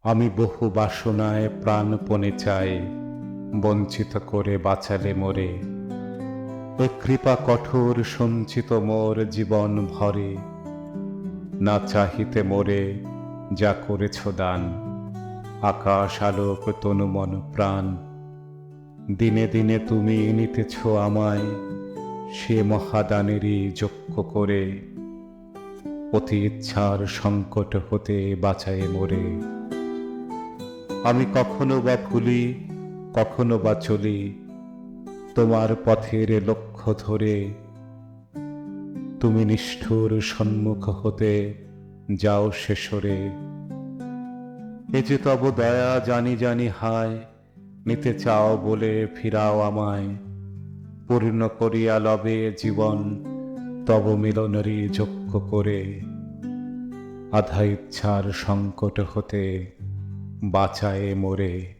আমি বহু বাসনায় প্রাণপণে চাই, বঞ্চিত করে বাঁচালে মোরে। এ কৃপা কঠোর সঞ্চিত মোর জীবন ভরে, না চাহিতে মোরে যা করেছ দান। আকাশ আলোক তনু মন প্রাণ, দিনে দিনে তুমি নিতেছ আমায়, সে মহাদানেরই যজ্ঞ করে। অতি ইচ্ছার সংকট হতে বাঁচায়ে মোরে। আমি কখনো বা ভুলি, কখনো বা চলি, তোমার পথের লক্ষ্য ধরে। তুমি নিষ্ঠুর সম্মুখ হতে যাও শেষরে। এ যে তব দয়া জানি জানি হায়, নিতে চাও বলে ফিরাও আমায়। পূর্ণ করিয়া লবে জীবন তব মিলনেরই যজ্ঞ করে। আধা ইচ্ছার সংকট হতে বাঁচায়ে মোরে।